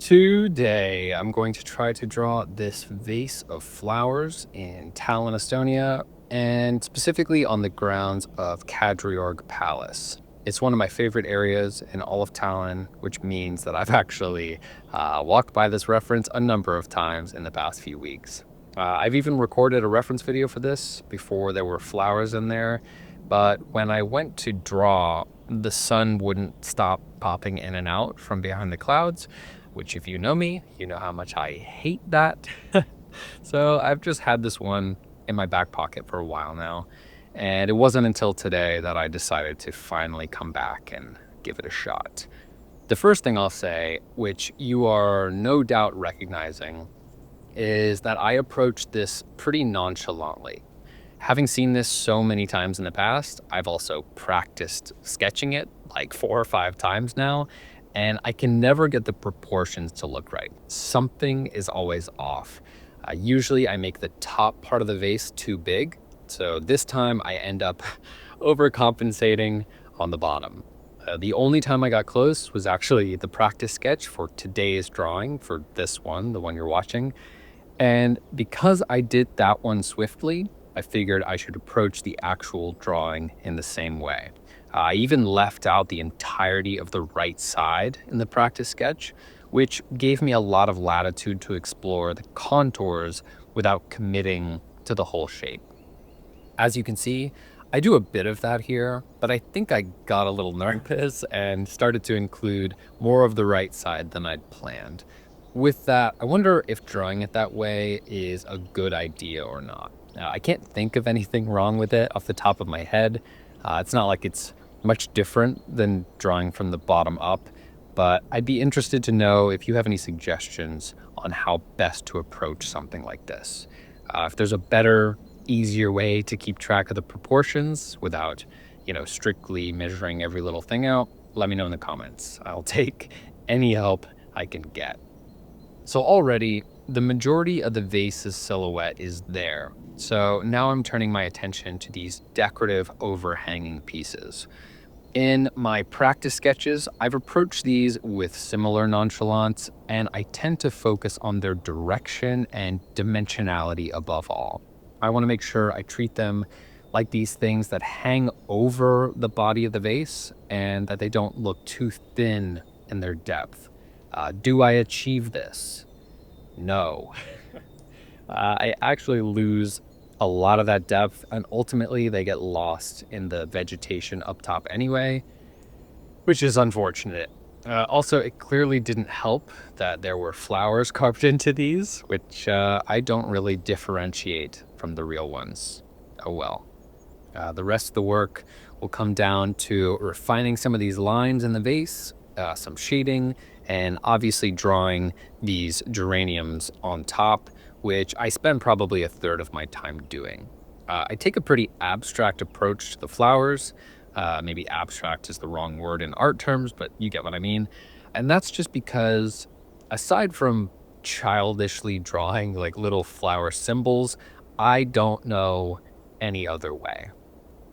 Today, I'm going to try to draw this vase of flowers in Tallinn, Estonia, and specifically on the grounds of Kadriorg Palace. It's one of my favorite areas in all of Tallinn, which means that I've actually walked by this reference a number of times in the past few weeks. I've even recorded a reference video for this before there were flowers in there, but when I went to draw, the sun wouldn't stop popping in and out from behind the clouds, which if you know me, you know how much I hate that. So I've just had this one in my back pocket for a while now, and it wasn't until today that I decided to finally come back and give it a shot. The first thing I'll say, which you are no doubt recognizing, is that I approached this pretty nonchalantly. Having seen this so many times in the past, I've also practiced sketching it like 4 or 5 times now, and I can never get the proportions to look right. Something is always off. Usually I make the top part of the vase too big, so this time I end up overcompensating on the bottom. The only time I got close was actually the practice sketch for today's drawing, for this one, the one you're watching. And because I did that one swiftly, I figured I should approach the actual drawing in the same way. I even left out the entirety of the right side in the practice sketch, which gave me a lot of latitude to explore the contours without committing to the whole shape. As you can see, I do a bit of that here, but I think I got a little nervous and started to include more of the right side than I'd planned. With that, I wonder if drawing it that way is a good idea or not. Now, I can't think of anything wrong with it off the top of my head. It's not like it's much different than drawing from the bottom up, but I'd be interested to know if you have any suggestions on how best to approach something like this. If there's a better, easier way to keep track of the proportions without, strictly measuring every little thing out, let me know in the comments. I'll take any help I can get. So already, the majority of the vase's silhouette is there. So now I'm turning my attention to these decorative overhanging pieces. In my practice sketches, I've approached these with similar nonchalance, and I tend to focus on their direction and dimensionality above all. I want to make sure I treat them like these things that hang over the body of the vase and that they don't look too thin in their depth. Do I achieve this? No. I actually lose a lot of that depth, and ultimately they get lost in the vegetation up top anyway, which is unfortunate. Also, it clearly didn't help that there were flowers carved into these, which I don't really differentiate from the real ones. Oh well. The rest of the work will come down to refining some of these lines in the vase, some shading, and obviously drawing these geraniums on top, which I spend probably a third of my time doing. I take a pretty abstract approach to the flowers. Maybe abstract is the wrong word in art terms, but you get what I mean. And that's just because, aside from childishly drawing like little flower symbols, I don't know any other way.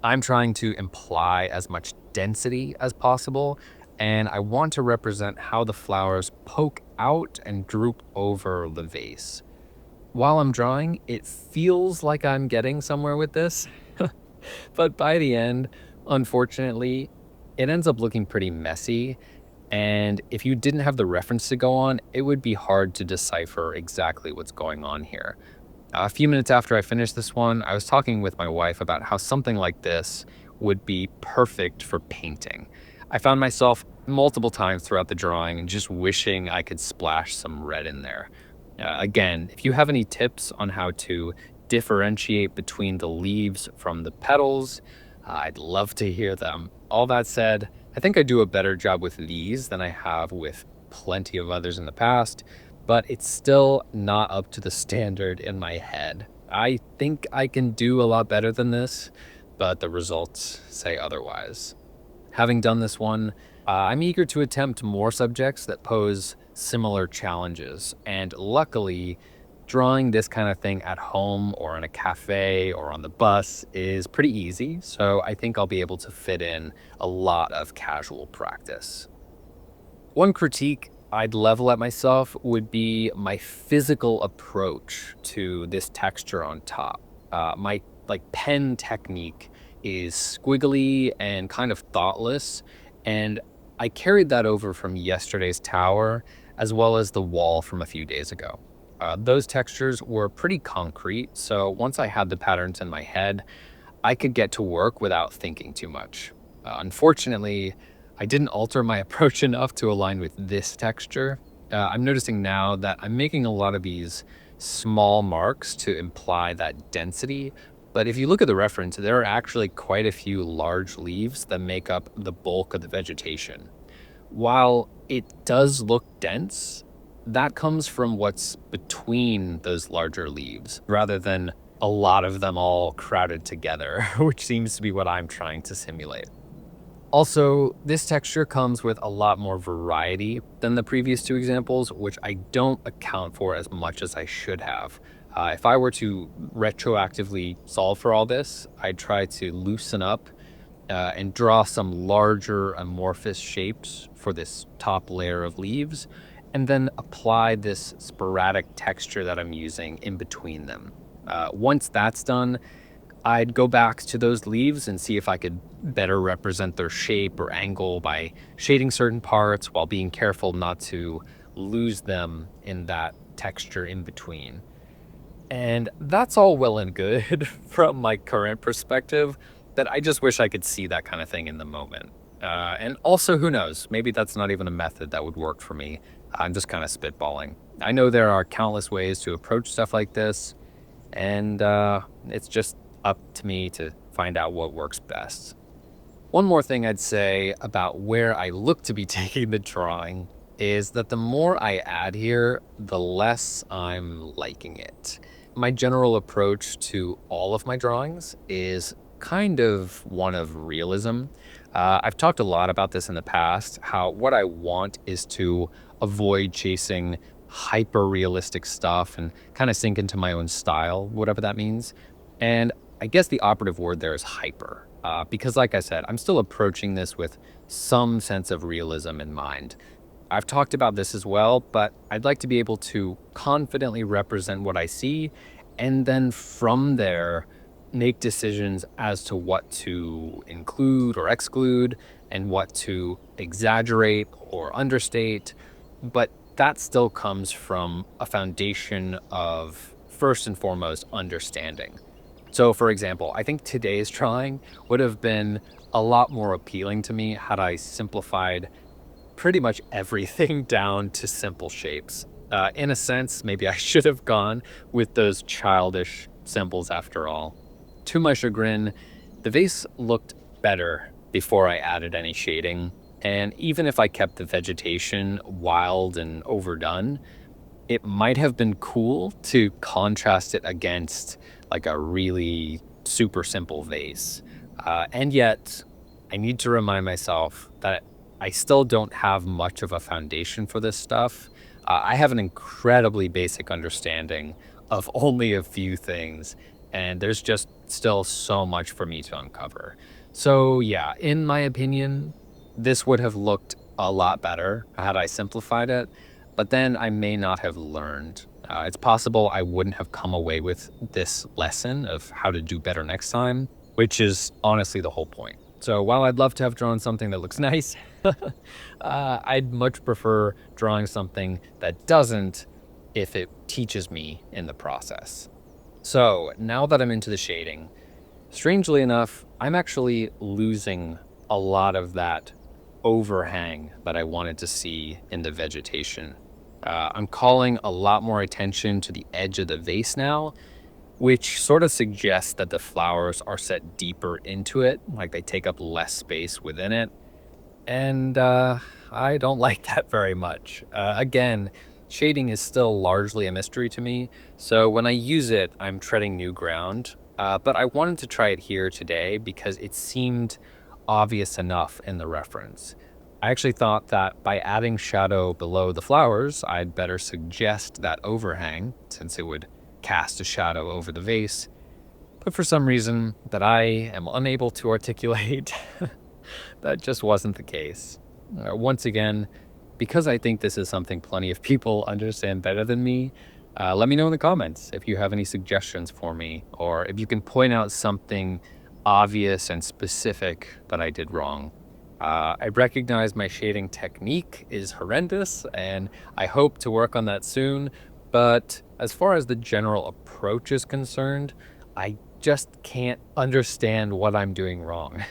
I'm trying to imply as much density as possible, and I want to represent how the flowers poke out and droop over the vase. While I'm drawing, it feels like I'm getting somewhere with this, but by the end, unfortunately, it ends up looking pretty messy, and if you didn't have the reference to go on, it would be hard to decipher exactly what's going on here. A few minutes after I finished this one, I was talking with my wife about how something like this would be perfect for painting. I found myself multiple times throughout the drawing just wishing I could splash some red in there. Again, if you have any tips on how to differentiate between the leaves from the petals, I'd love to hear them. All that said, I think I do a better job with these than I have with plenty of others in the past, but it's still not up to the standard in my head. I think I can do a lot better than this, but the results say otherwise. Having done this one, I'm eager to attempt more subjects that pose similar challenges, and luckily, drawing this kind of thing at home or in a cafe or on the bus is pretty easy, so I think I'll be able to fit in a lot of casual practice. One critique I'd level at myself would be my physical approach to this texture on top. My pen technique is squiggly and kind of thoughtless, and I carried that over from yesterday's tower as well as the wall from a few days ago. Those textures were pretty concrete, so once I had the patterns in my head, I could get to work without thinking too much. Unfortunately, I didn't alter my approach enough to align with this texture. I'm noticing now that I'm making a lot of these small marks to imply that density. But if you look at the reference, there are actually quite a few large leaves that make up the bulk of the vegetation. While it does look dense, that comes from what's between those larger leaves rather than a lot of them all crowded together, which seems to be what I'm trying to simulate. Also, this texture comes with a lot more variety than the previous two examples, which I don't account for as much as I should have. If I were to retroactively solve for all this, I'd try to loosen up and draw some larger amorphous shapes for this top layer of leaves, and then apply this sporadic texture that I'm using in between them. Once that's done, I'd go back to those leaves and see if I could better represent their shape or angle by shading certain parts while being careful not to lose them in that texture in between. And that's all well and good from my current perspective, that I just wish I could see that kind of thing in the moment. And also, who knows, maybe that's not even a method that would work for me. I'm just kind of spitballing. I know there are countless ways to approach stuff like this, and it's just up to me to find out what works best. One more thing I'd say about where I look to be taking the drawing is that the more I add here, the less I'm liking it. My general approach to all of my drawings is kind of one of realism. I've talked a lot about this in the past, how what I want is to avoid chasing hyper realistic stuff and kind of sink into my own style, whatever that means. And I guess the operative word there is hyper, because like I said, I'm still approaching this with some sense of realism in mind. I've talked about this as well, but I'd like to be able to confidently represent what I see, and then from there, make decisions as to what to include or exclude, and what to exaggerate or understate. But that still comes from a foundation of, first and foremost, understanding. So, for example, I think today's drawing would have been a lot more appealing to me had I simplified pretty much everything down to simple shapes. In a sense, maybe I should have gone with those childish symbols after all. To my chagrin, the vase looked better before I added any shading, and even if I kept the vegetation wild and overdone, it might have been cool to contrast it against like a really super simple vase. And yet, I need to remind myself that I still don't have much of a foundation for this stuff. I have an incredibly basic understanding of only a few things, and there's just still so much for me to uncover. So, yeah, in my opinion, this would have looked a lot better had I simplified it, but then I may not have learned. It's possible I wouldn't have come away with this lesson of how to do better next time, which is honestly the whole point. So while I'd love to have drawn something that looks nice, I'd much prefer drawing something that doesn't if it teaches me in the process. So now that I'm into the shading, strangely enough, I'm actually losing a lot of that overhang that I wanted to see in the vegetation. I'm calling a lot more attention to the edge of the vase now, which sort of suggests that the flowers are set deeper into it, like they take up less space within it. And I don't like that very much. Again, shading is still largely a mystery to me, so when I use it, I'm treading new ground. But I wanted to try it here today because it seemed obvious enough in the reference. I actually thought that by adding shadow below the flowers, I'd better suggest that overhang, since it would cast a shadow over the vase. But for some reason that I am unable to articulate, that just wasn't the case. Once again, because I think this is something plenty of people understand better than me, let me know in the comments if you have any suggestions for me, or if you can point out something obvious and specific that I did wrong. I recognize my shading technique is horrendous, and I hope to work on that soon. But as far as the general approach is concerned, I just can't understand what I'm doing wrong.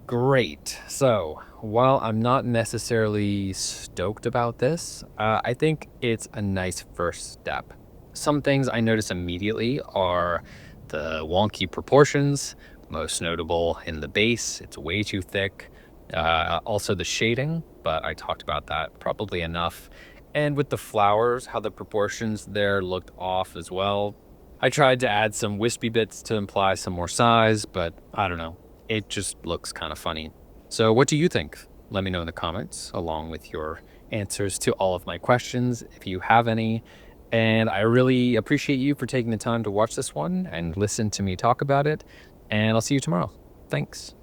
Great. So, while I'm not necessarily stoked about this, I think it's a nice first step. Some things I notice immediately are the wonky proportions, most notable in the base, it's way too thick. Also, the shading, but I talked about that probably enough. And with the flowers, how the proportions there looked off as well. I tried to add some wispy bits to imply some more size, but I don't know. It just looks kind of funny. So, what do you think? Let me know in the comments, along with your answers to all of my questions, if you have any. And I really appreciate you for taking the time to watch this one and listen to me talk about it. And I'll see you tomorrow. Thanks.